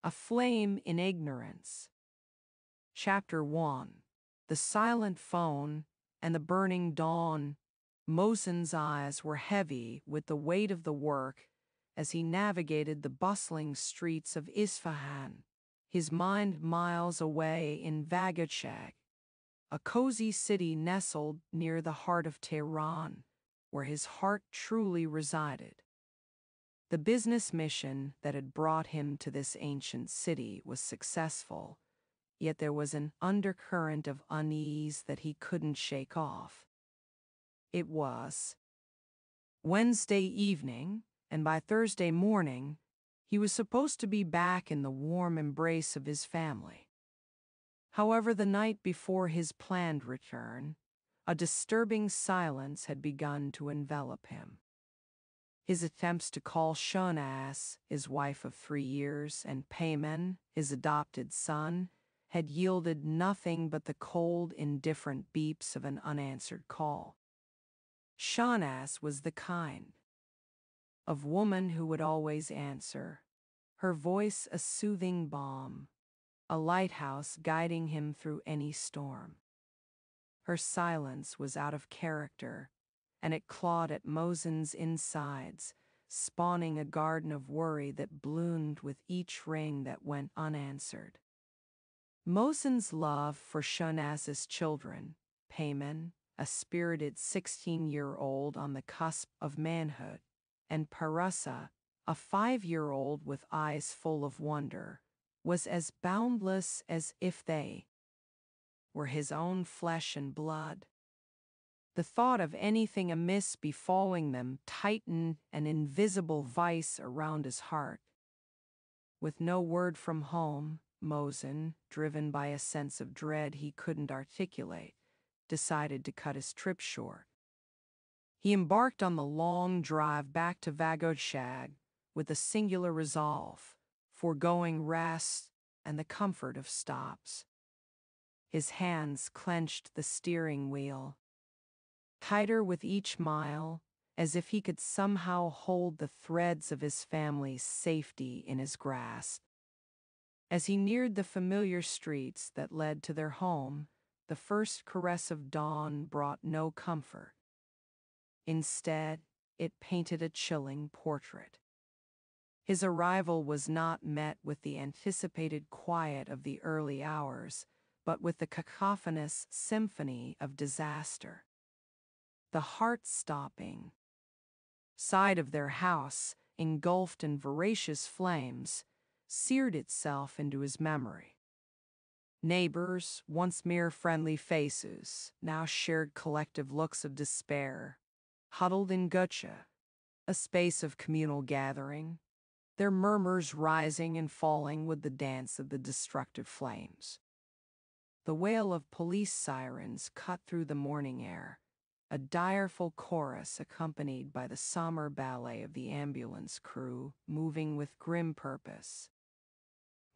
Aflame in Ignorance. Chapter 1. The Silent Phone and the Burning Dawn. Mohsen's eyes were heavy with the weight of the work as he navigated the bustling streets of Isfahan, his mind miles away in Vagotshag, a cozy city nestled near the heart of Tehran, where his heart truly resided. The business mission that had brought him to this ancient city was successful, yet there was an undercurrent of unease that he couldn't shake off. It was Wednesday evening, and by Thursday morning, he was supposed to be back in the warm embrace of his family. However, the night before his planned return, a disturbing silence had begun to envelop him. His attempts to call Shahnaz, his wife of 3 years, and Payman, his adopted son, had yielded nothing but the cold, indifferent beeps of an unanswered call. Shahnaz was the kind of woman who would always answer, her voice a soothing balm, a lighthouse guiding him through any storm. Her silence was out of character, and it clawed at Mohsen's insides, spawning a garden of worry that bloomed with each ring that went unanswered. Mohsen's love for Shahnaz's children, Payman, a spirited 16-year-old on the cusp of manhood, and Parasa, a 5-year-old with eyes full of wonder, was as boundless as if they were his own flesh and blood. The thought of anything amiss befalling them tightened an invisible vice around his heart. With no word from home, Mohsen, driven by a sense of dread he couldn't articulate, decided to cut his trip short. He embarked on the long drive back to Vagotshag with a singular resolve, foregoing rest and the comfort of stops. His hands clenched the steering wheel, tighter with each mile, as if he could somehow hold the threads of his family's safety in his grasp. As he neared the familiar streets that led to their home, the first caress of dawn brought no comfort. Instead, it painted a chilling portrait. His arrival was not met with the anticipated quiet of the early hours, but with the cacophonous symphony of disaster. The heart-stopping side of their house, engulfed in voracious flames, seared itself into his memory. Neighbors, once mere friendly faces, now shared collective looks of despair, huddled in Gutcha, a space of communal gathering, their murmurs rising and falling with the dance of the destructive flames. The wail of police sirens cut through the morning air, a direful chorus accompanied by the somber ballet of the ambulance crew moving with grim purpose.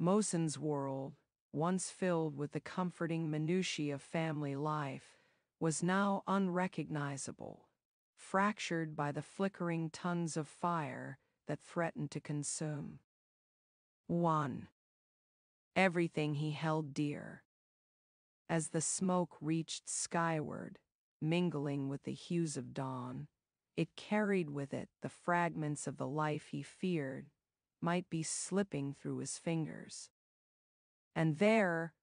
Mohsen's world, once filled with the comforting minutiae of family life, was now unrecognizable, fractured by the flickering tongues of fire that threatened to consume 1. Everything he held dear. As the smoke reached skyward, mingling with the hues of dawn, it carried with it the fragments of the life he feared might be slipping through his fingers. And there,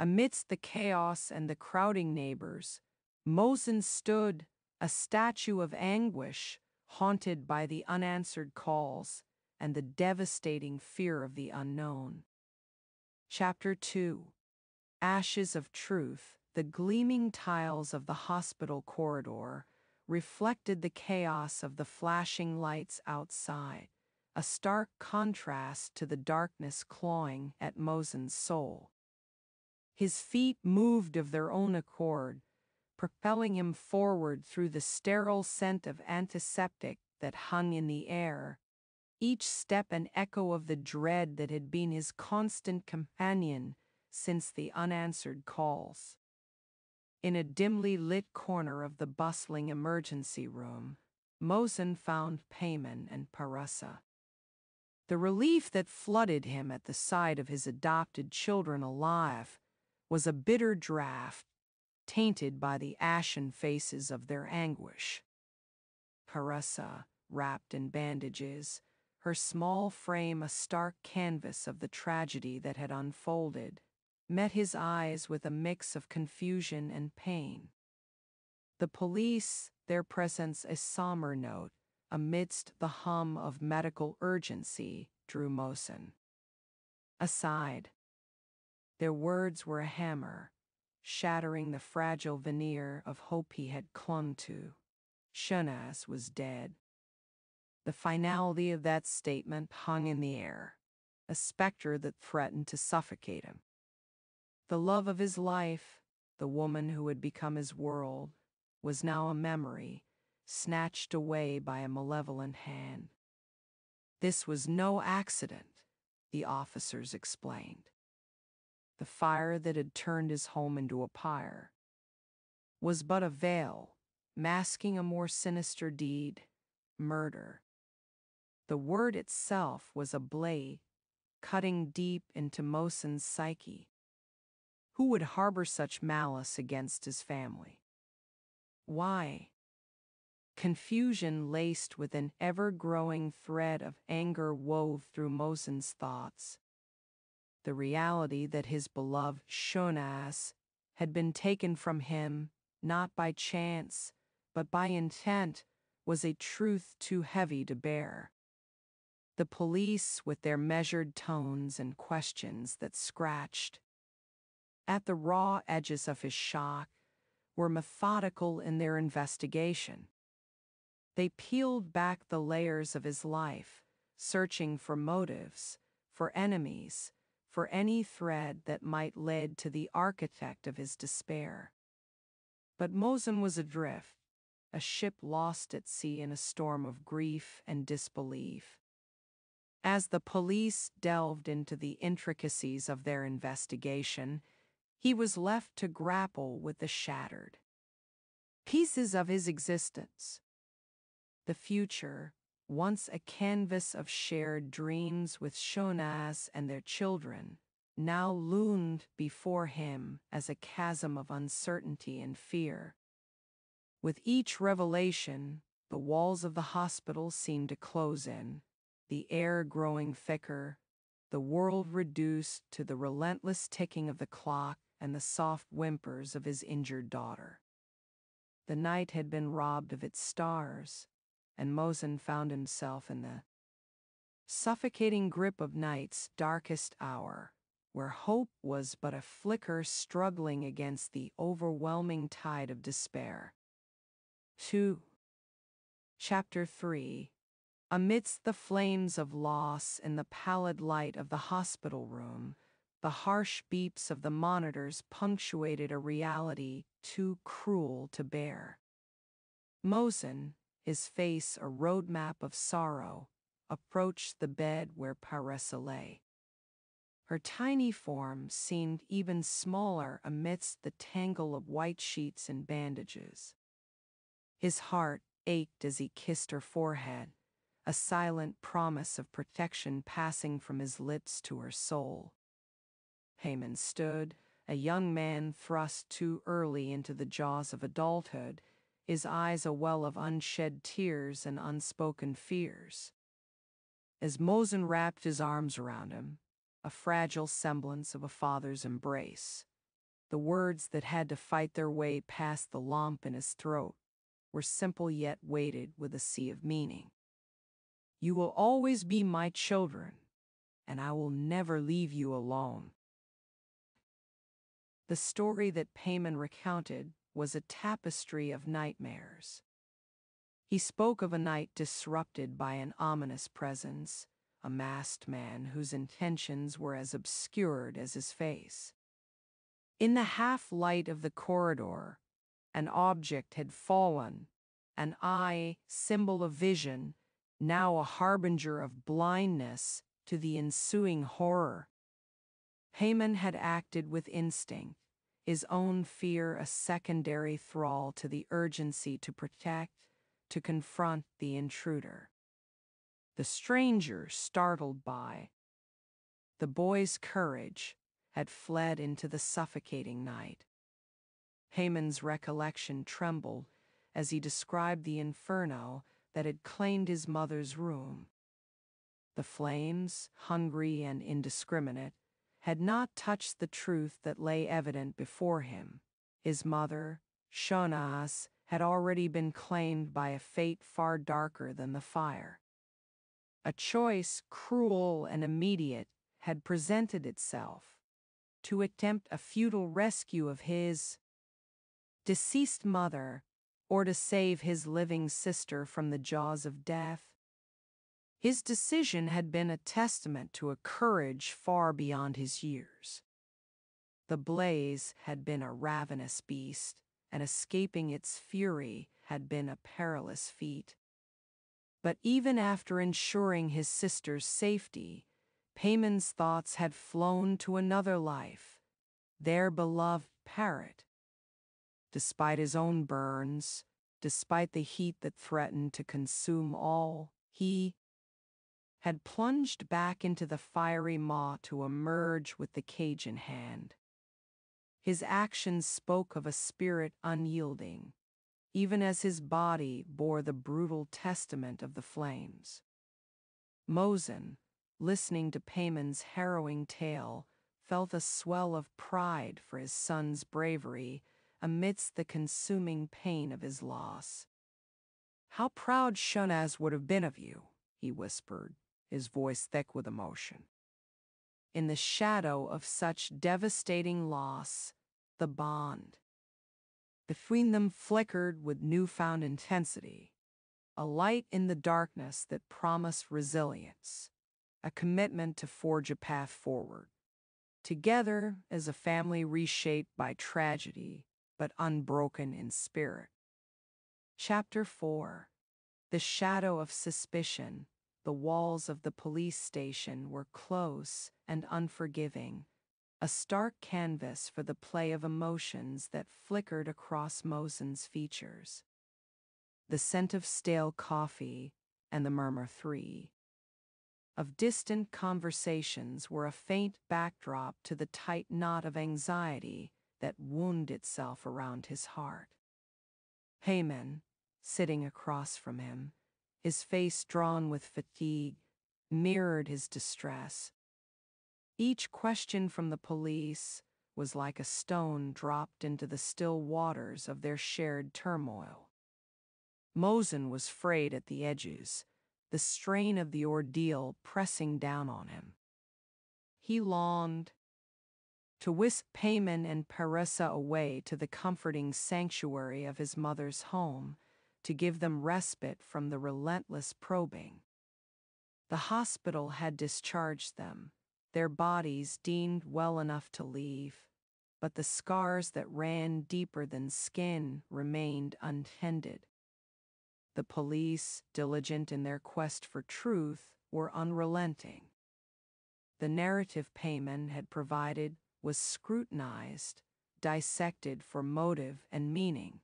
amidst the chaos and the crowding neighbors, Mohsen stood, a statue of anguish, haunted by the unanswered calls and the devastating fear of the unknown. Chapter 2. Ashes of Truth. The gleaming tiles of the hospital corridor reflected the chaos of the flashing lights outside, a stark contrast to the darkness clawing at Mohsen's soul. His feet moved of their own accord, propelling him forward through the sterile scent of antiseptic that hung in the air, each step an echo of the dread that had been his constant companion since the unanswered calls. In a dimly lit corner of the bustling emergency room, Mohsen found Payman and Parasa. The relief that flooded him at the sight of his adopted children alive was a bitter draught, tainted by the ashen faces of their anguish. Paressa, wrapped in bandages, her small frame a stark canvas of the tragedy that had unfolded, met his eyes with a mix of confusion and pain. The police, their presence a somber note, amidst the hum of medical urgency, drew Mosen aside. Their words were a hammer, shattering the fragile veneer of hope he had clung to. Shonas was dead. The finality of that statement hung in the air, a specter that threatened to suffocate him. The love of his life, the woman who had become his world, was now a memory, snatched away by a malevolent hand. This was no accident, the officers explained. The fire that had turned his home into a pyre was but a veil, masking a more sinister deed, murder. The word itself was a blade, cutting deep into Mosen's psyche. Who would harbor such malice against his family? Why? Confusion laced with an ever-growing thread of anger wove through Mosen's thoughts. The reality that his beloved Shonas had been taken from him, not by chance, but by intent, was a truth too heavy to bear. The police, with their measured tones and questions that scratched at the raw edges of his shock, were methodical in their investigation. They peeled back the layers of his life, searching for motives, for enemies, for any thread that might lead to the architect of his despair. But Mosen was adrift, a ship lost at sea in a storm of grief and disbelief. As the police delved into the intricacies of their investigation, he was left to grapple with the shattered pieces of his existence. The future, once a canvas of shared dreams with Shonas and their children, now loomed before him as a chasm of uncertainty and fear. With each revelation, the walls of the hospital seemed to close in, the air growing thicker, the world reduced to the relentless ticking of the clock and the soft whimpers of his injured daughter. The night had been robbed of its stars, and Mosen found himself in the suffocating grip of night's darkest hour, where hope was but a flicker struggling against the overwhelming tide of despair. 2. Chapter 3. Amidst the flames of loss in the pallid light of the hospital room, the harsh beeps of the monitors punctuated a reality too cruel to bear. Mosen, his face a roadmap of sorrow, approached the bed where Paressa lay. Her tiny form seemed even smaller amidst the tangle of white sheets and bandages. His heart ached as he kissed her forehead, a silent promise of protection passing from his lips to her soul. Payman stood, a young man thrust too early into the jaws of adulthood, his eyes a well of unshed tears and unspoken fears. As Mosen wrapped his arms around him, a fragile semblance of a father's embrace, the words that had to fight their way past the lump in his throat were simple yet weighted with a sea of meaning. You will always be my children, and I will never leave you alone. The story that Payman recounted was a tapestry of nightmares. He spoke of a night disrupted by an ominous presence, a masked man whose intentions were as obscured as his face. In the half-light of the corridor, an object had fallen, an eye, symbol of vision, now a harbinger of blindness to the ensuing horror. Payman had acted with instinct, his own fear a secondary thrall to the urgency to protect, to confront the intruder. The stranger, startled by the boy's courage, had fled into the suffocating night. Haman's recollection trembled as he described the inferno that had claimed his mother's room. The flames, hungry and indiscriminate, had not touched the truth that lay evident before him. His mother, Shonas, had already been claimed by a fate far darker than the fire. A choice, cruel and immediate, had presented itself: to attempt a futile rescue of his deceased mother, or to save his living sister from the jaws of death. His decision had been a testament to a courage far beyond his years. The blaze had been a ravenous beast, and escaping its fury had been a perilous feat. But even after ensuring his sister's safety, Haman's thoughts had flown to another life, their beloved parrot. Despite his own burns, despite the heat that threatened to consume all, he had plunged back into the fiery maw to emerge with the cage in hand. His actions spoke of a spirit unyielding, even as his body bore the brutal testament of the flames. Mosen, listening to Haman's harrowing tale, felt a swell of pride for his son's bravery amidst the consuming pain of his loss. "How proud Shunaz would have been of you," he whispered, his voice thick with emotion. In the shadow of such devastating loss, the bond between them flickered with newfound intensity, a light in the darkness that promised resilience, a commitment to forge a path forward, together as a family reshaped by tragedy, but unbroken in spirit. Chapter 4. The shadow of suspicion. The walls of the police station were close and unforgiving, a stark canvas for the play of emotions that flickered across Mosen's features. The scent of stale coffee and the murmur of distant conversations were a faint backdrop to the tight knot of anxiety that wound itself around his heart. Haman, sitting across from him, his face drawn with fatigue, mirrored his distress. Each question from the police was like a stone dropped into the still waters of their shared turmoil. Mosen was frayed at the edges, the strain of the ordeal pressing down on him. He longed to whisk Haman and Parissa away to the comforting sanctuary of his mother's home, to give them respite from the relentless probing. The hospital had discharged them, their bodies deemed well enough to leave, but the scars that ran deeper than skin remained untended. The police, diligent in their quest for truth, were unrelenting. The narrative Haman had provided was scrutinized, dissected for motive and meaning.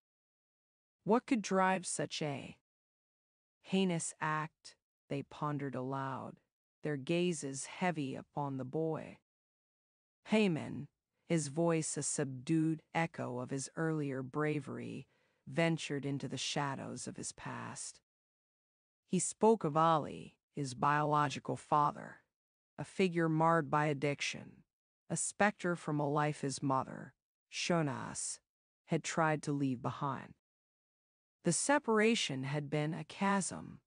What could drive such a heinous act? They pondered aloud, their gazes heavy upon the boy. Haman, his voice a subdued echo of his earlier bravery, ventured into the shadows of his past. He spoke of Ali, his biological father, a figure marred by addiction, a specter from a life his mother, Shonas, had tried to leave behind. The separation had been a chasm,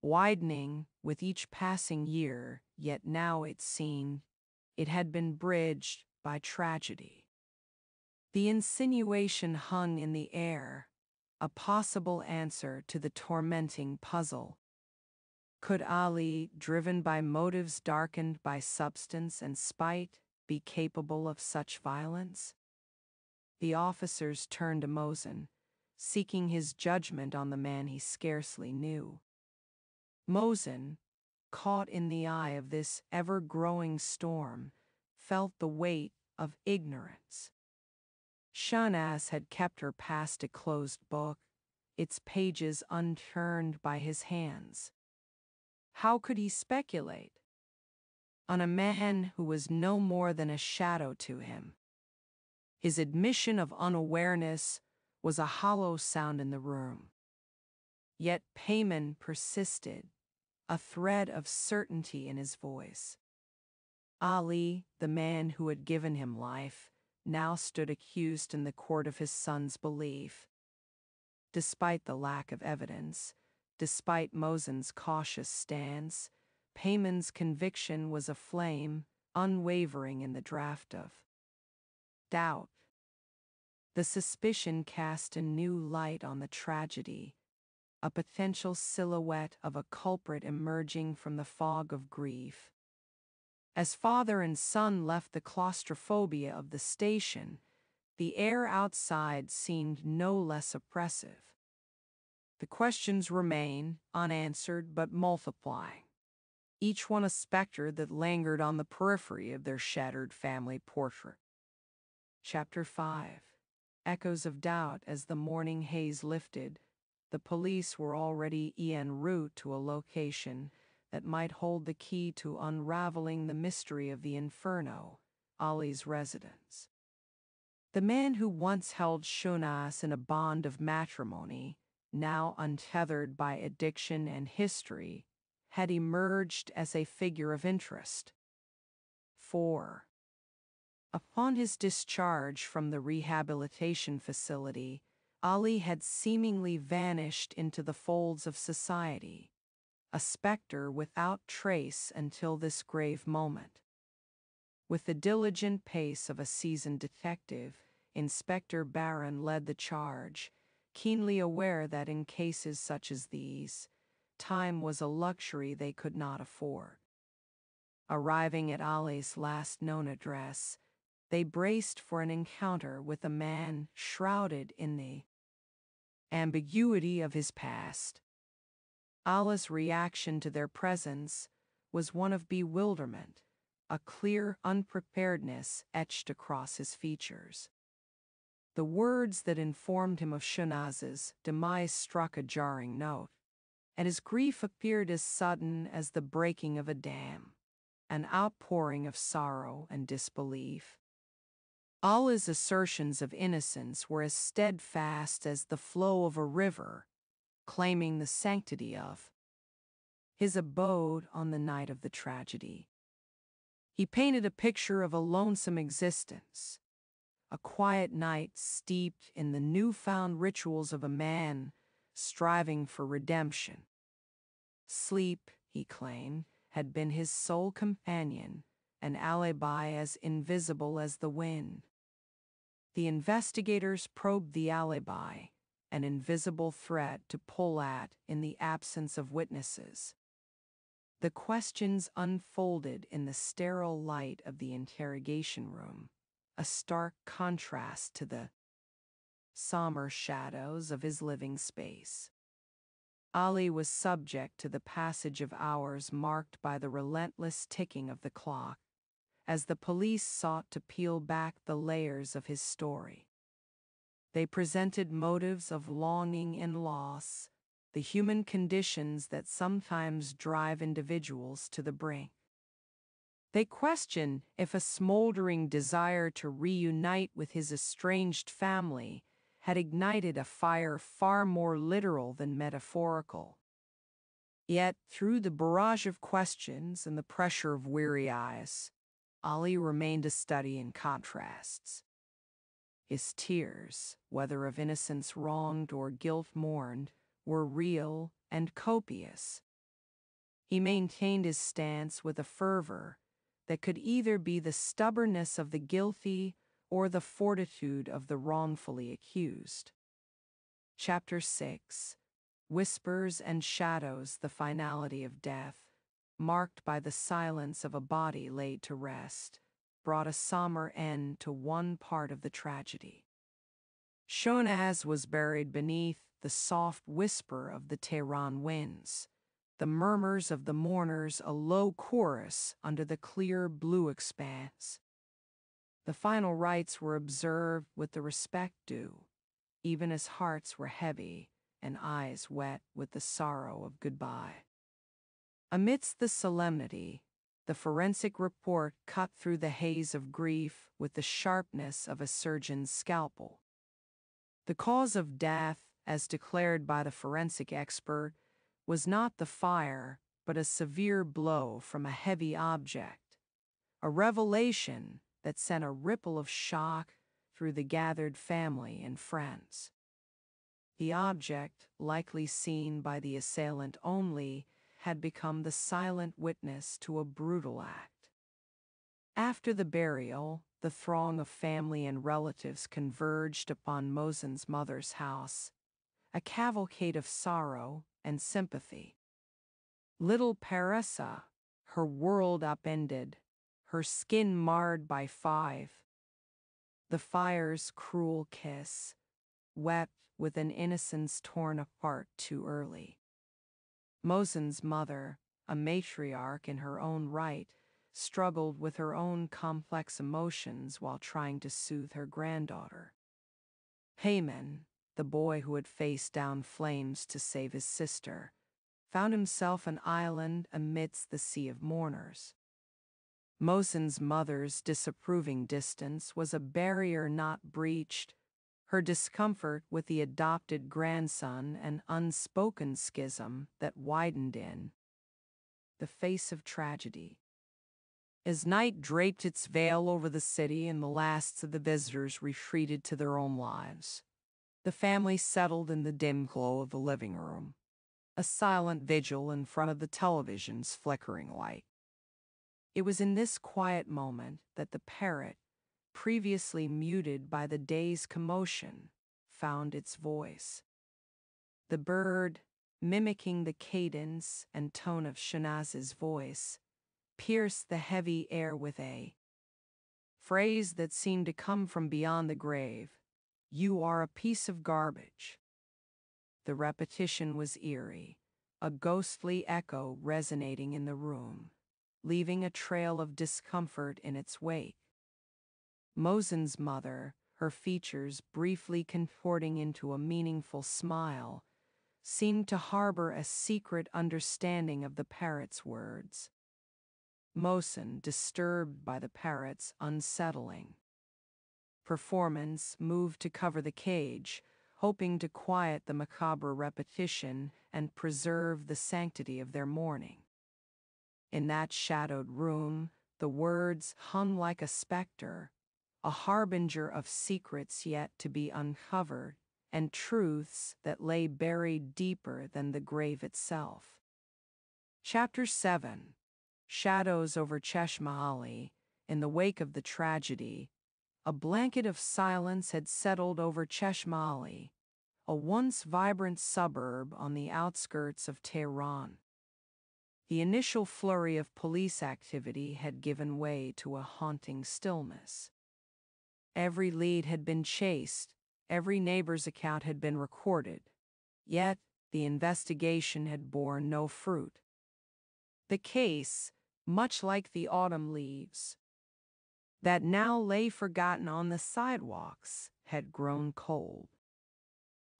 widening with each passing year, yet now it seemed it had been bridged by tragedy. The insinuation hung in the air, a possible answer to the tormenting puzzle. Could Ali, driven by motives darkened by substance and spite, be capable of such violence? The officers turned to Mosen, seeking his judgment on the man he scarcely knew. Mosen, caught in the eye of this ever-growing storm, felt the weight of ignorance. Shanaz had kept her past a closed book, its pages unturned by his hands. How could he speculate on a man who was no more than a shadow to him? His admission of unawareness was a hollow sound in the room. Yet Payman persisted, a thread of certainty in his voice. Ali, the man who had given him life, now stood accused in the court of his son's belief. Despite the lack of evidence, despite Mosen's cautious stance, Payman's conviction was aflame, unwavering in the draft of doubt. The suspicion cast a new light on the tragedy, a potential silhouette of a culprit emerging from the fog of grief. As father and son left the claustrophobia of the station, the air outside seemed no less oppressive. The questions remain, unanswered but multiplying, each one a specter that lingered on the periphery of their shattered family portrait. Chapter 5. Echoes of doubt. As the morning haze lifted, the police were already en route to a location that might hold the key to unraveling the mystery of the Inferno, Ali's residence. The man who once held Shonas in a bond of matrimony, now untethered by addiction and history, had emerged as a figure of interest. 4. Upon his discharge from the rehabilitation facility, Ali had seemingly vanished into the folds of society, a specter without trace until this grave moment. With the diligent pace of a seasoned detective, Inspector Barron led the charge, keenly aware that in cases such as these, time was a luxury they could not afford. Arriving at Ali's last known address, they braced for an encounter with a man shrouded in the ambiguity of his past. Ali's reaction to their presence was one of bewilderment, a clear unpreparedness etched across his features. The words that informed him of Shonaz's demise struck a jarring note, and his grief appeared as sudden as the breaking of a dam, an outpouring of sorrow and disbelief. Ali's assertions of innocence were as steadfast as the flow of a river, claiming the sanctity of his abode on the night of the tragedy. He painted a picture of a lonesome existence, a quiet night steeped in the newfound rituals of a man striving for redemption. Sleep, he claimed, had been his sole companion, an alibi as invisible as the wind. The investigators probed the alibi, an invisible thread to pull at in the absence of witnesses. The questions unfolded in the sterile light of the interrogation room, a stark contrast to the somber shadows of his living space. Ali was subject to the passage of hours marked by the relentless ticking of the clock, as the police sought to peel back the layers of his story. They presented motives of longing and loss, the human conditions that sometimes drive individuals to the brink. They questioned if a smoldering desire to reunite with his estranged family had ignited a fire far more literal than metaphorical. Yet, through the barrage of questions and the pressure of weary eyes, Ali remained a study in contrasts. His tears, whether of innocence wronged or guilt mourned, were real and copious. He maintained his stance with a fervor that could either be the stubbornness of the guilty or the fortitude of the wrongfully accused. Chapter 6. Whispers and Shadows. The finality of death, marked by the silence of a body laid to rest, brought a somber end to one part of the tragedy. Shonaz was buried beneath the soft whisper of the Tehran winds, the murmurs of the mourners a low chorus under the clear blue expanse. The final rites were observed with the respect due, even as hearts were heavy and eyes wet with the sorrow of goodbye. Amidst the solemnity, the forensic report cut through the haze of grief with the sharpness of a surgeon's scalpel. The cause of death, as declared by the forensic expert, was not the fire, but a severe blow from a heavy object, a revelation that sent a ripple of shock through the gathered family and friends. The object, likely seen by the assailant only, had become the silent witness to a brutal act. After the burial, the throng of family and relatives converged upon Mosen's mother's house, a cavalcade of sorrow and sympathy. Little Paressa, her world upended, her skin marred by the fire's cruel kiss, wept with an innocence torn apart too early. Mosen's mother, a matriarch in her own right, struggled with her own complex emotions while trying to soothe her granddaughter. Haman, the boy who had faced down flames to save his sister, found himself an island amidst the sea of mourners. Mosen's mother's disapproving distance was a barrier not breached, her discomfort with the adopted grandson an unspoken schism that widened in the face of tragedy. As night draped its veil over the city and the lasts of the visitors retreated to their own lives, the family settled in the dim glow of the living room, a silent vigil in front of the television's flickering light. It was in this quiet moment that the parrot, previously muted by the day's commotion, found its voice. The bird, mimicking the cadence and tone of Shanaz's voice, pierced the heavy air with a phrase that seemed to come from beyond the grave: "You are a piece of garbage." The repetition was eerie, a ghostly echo resonating in the room, leaving a trail of discomfort in its wake. Mosen's mother, her features briefly contorting into a meaningful smile, seemed to harbor a secret understanding of the parrot's words. Mosen, disturbed by the parrot's unsettling performance, moved to cover the cage, hoping to quiet the macabre repetition and preserve the sanctity of their mourning. In that shadowed room, the words hung like a specter, a harbinger of secrets yet to be uncovered, and truths that lay buried deeper than the grave itself. Chapter 7. Shadows over Cheshmahali. In the wake of the tragedy, a blanket of silence had settled over Cheshmahali, a once vibrant suburb on the outskirts of Tehran. The initial flurry of police activity had given way to a haunting stillness. Every lead had been chased, every neighbor's account had been recorded, yet the investigation had borne no fruit. The case, much like the autumn leaves that now lay forgotten on the sidewalks, had grown cold.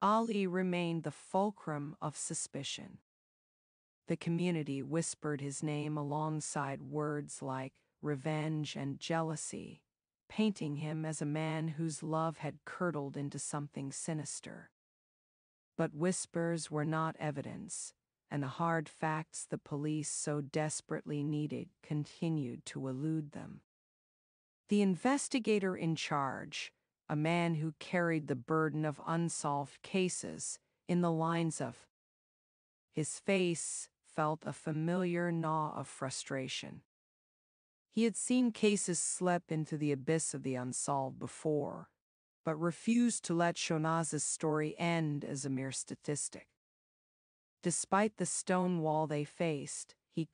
Ali remained the fulcrum of suspicion. The community whispered his name alongside words like revenge and jealousy, painting him as a man whose love had curdled into something sinister. But whispers were not evidence, and the hard facts the police so desperately needed continued to elude them. The investigator in charge, a man who carried the burden of unsolved cases in the lines of his face, felt a familiar gnaw of frustration. He had seen cases slip into the abyss of the unsolved before, but refused to let Shonaz's story end as a mere statistic. Despite the stone wall they faced, he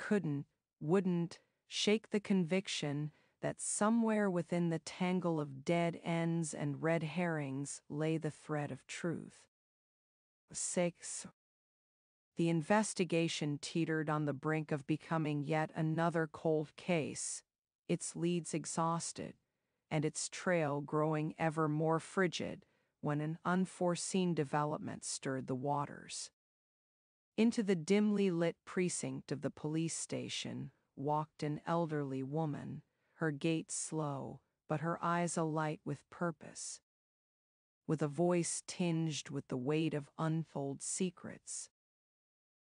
wouldn't shake the conviction that somewhere within the tangle of dead ends and red herrings lay the thread of truth. 6. The investigation teetered on the brink of becoming yet another cold case, its leads exhausted, and its trail growing ever more frigid when an unforeseen development stirred the waters. Into the dimly lit precinct of the police station walked an elderly woman, her gait slow, but her eyes alight with purpose. With a voice tinged with the weight of untold secrets,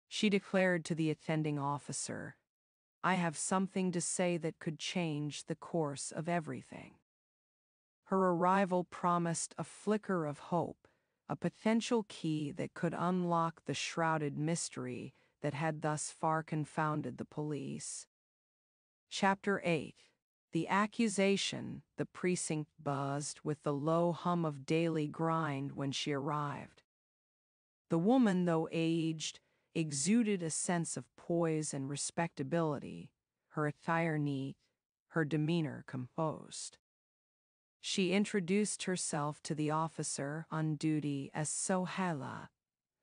she declared to the attending officer, "I have something to say that could change the course of everything." Her arrival promised a flicker of hope, a potential key that could unlock the shrouded mystery that had thus far confounded the police. Chapter 8. The accusation. The precinct buzzed with the low hum of daily grind when she arrived. The woman, though aged, exuded a sense of poise and respectability, her attire neat, her demeanor composed. She introduced herself to the officer on duty as Sohaila,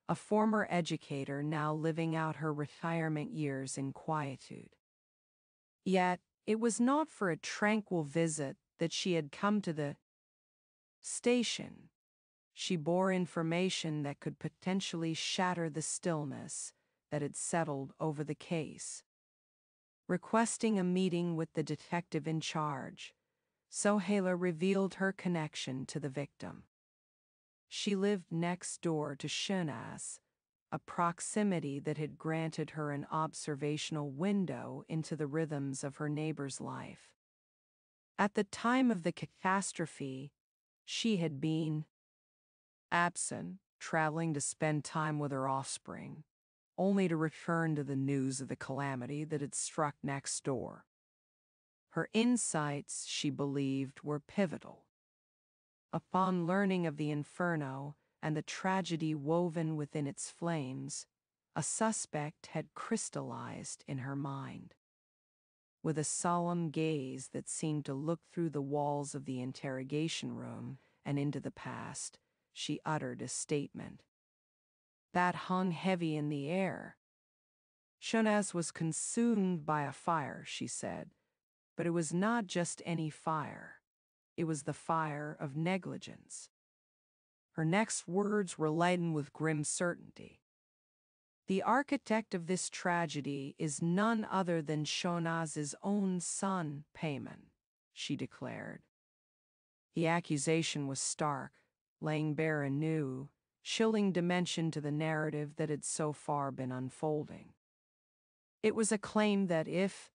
a former educator now living out her retirement years in quietude. Yet, it was not for a tranquil visit that she had come to the station. She bore information that could potentially shatter the stillness that had settled over the case. Requesting a meeting with the detective in charge, Sohaila revealed her connection to the victim. She lived next door to Shunaz, a proximity that had granted her an observational window into the rhythms of her neighbor's life. At the time of the catastrophe, she had been absent, traveling to spend time with her offspring, only to return to the news of the calamity that had struck next door. Her insights, she believed, were pivotal. Upon learning of the inferno and the tragedy woven within its flames, a suspect had crystallized in her mind. With a solemn gaze that seemed to look through the walls of the interrogation room and into the past, she uttered a statement that hung heavy in the air. Shunaz was consumed by a fire, she said, but it was not just any fire. It was the fire of negligence. Her next words were laden with grim certainty. The architect of this tragedy is none other than Shonaz's own son, Payman, she declared. The accusation was stark, laying bare a new, chilling dimension to the narrative that had so far been unfolding. It was a claim that, if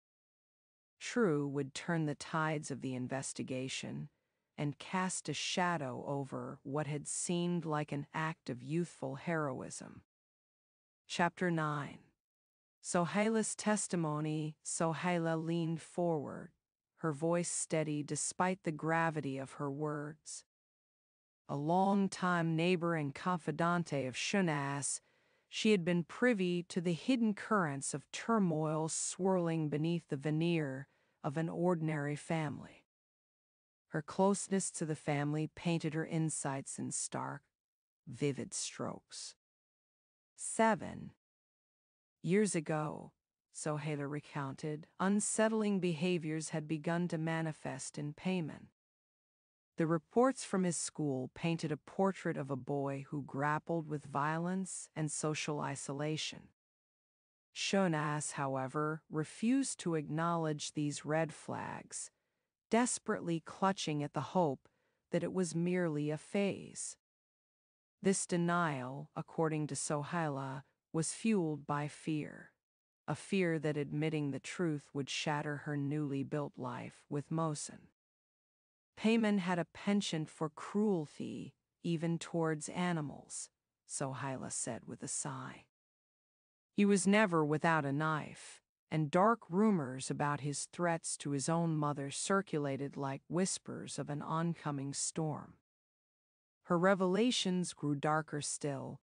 true, would turn the tides of the investigation and cast a shadow over what had seemed like an act of youthful heroism. Chapter 9. Sohaila's testimony. Sohaila leaned forward, her voice steady despite the gravity of her words. A long-time neighbor and confidante of Shunaz, she had been privy to the hidden currents of turmoil swirling beneath the veneer of an ordinary family. Her closeness to the family painted her insights in stark, vivid strokes. 7 years ago, Sohaila recounted, unsettling behaviors had begun to manifest in Payman. The reports from his school painted a portrait of a boy who grappled with violence and social isolation. Shonaz, however, refused to acknowledge these red flags, desperately clutching at the hope that it was merely a phase. This denial, according to Sohaila, was fueled by fear, a fear that admitting the truth would shatter her newly built life with Mohsen. Payman had a penchant for cruelty, even towards animals, Sohaila said with a sigh. He was never without a knife, and dark rumors about his threats to his own mother circulated like whispers of an oncoming storm. Her revelations grew darker still.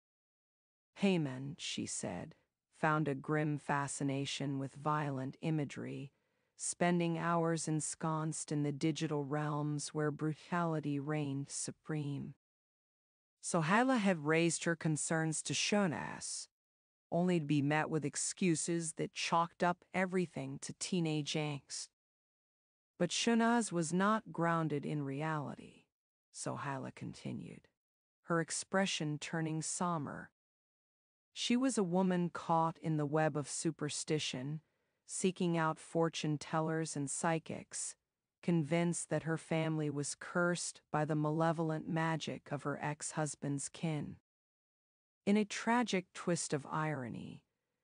Payman, she said, found a grim fascination with violent imagery, spending hours ensconced in the digital realms where brutality reigned supreme. Sohaila had raised her concerns to Shonaz, only to be met with excuses that chalked up everything to teenage angst. But Shunaz was not grounded in reality, Sohaila continued, her expression turning somber. She was a woman caught in the web of superstition, seeking out fortune tellers and psychics, convinced that her family was cursed by the malevolent magic of her ex-husband's kin. In a tragic twist of irony,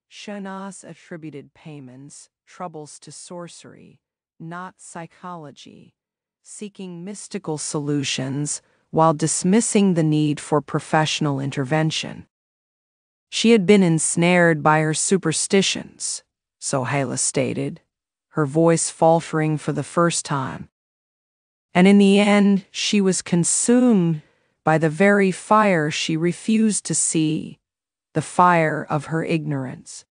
Shahnaz attributed Payman's troubles to sorcery, not psychology, seeking mystical solutions while dismissing the need for professional intervention. She had been ensnared by her superstitions, Sohaila stated, her voice faltering for the first time. And in the end, she was consumed by the very fire she refused to see, the fire of her ignorance.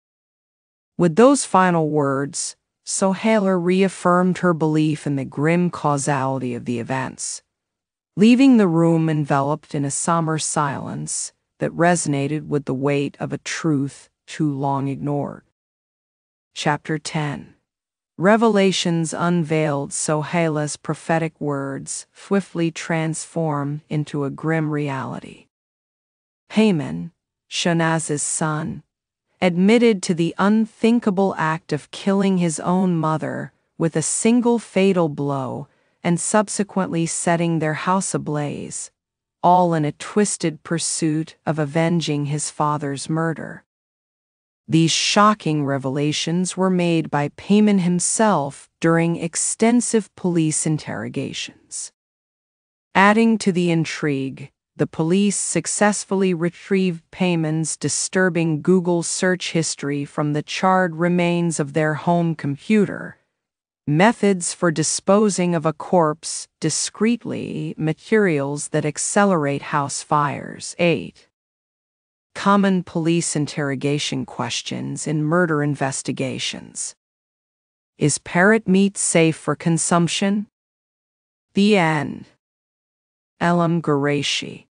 With those final words, Sohaila reaffirmed her belief in the grim causality of the events, leaving the room enveloped in a somber silence that resonated with the weight of a truth too long ignored. Chapter 10. Revelations unveiled. Sohaila's prophetic words swiftly transform into a grim reality. Payman, Shahnaz's son, admitted to the unthinkable act of killing his own mother with a single fatal blow and subsequently setting their house ablaze, all in a twisted pursuit of avenging his father's murder. These shocking revelations were made by Payman himself during extensive police interrogations. Adding to the intrigue, the police successfully retrieved Payman's disturbing Google search history from the charred remains of their home computer. Methods for disposing of a corpse discreetly, materials that accelerate house fires. 8. Common police interrogation questions in murder investigations. Is parrot meat safe for consumption? The end. Elham Ghoreishi.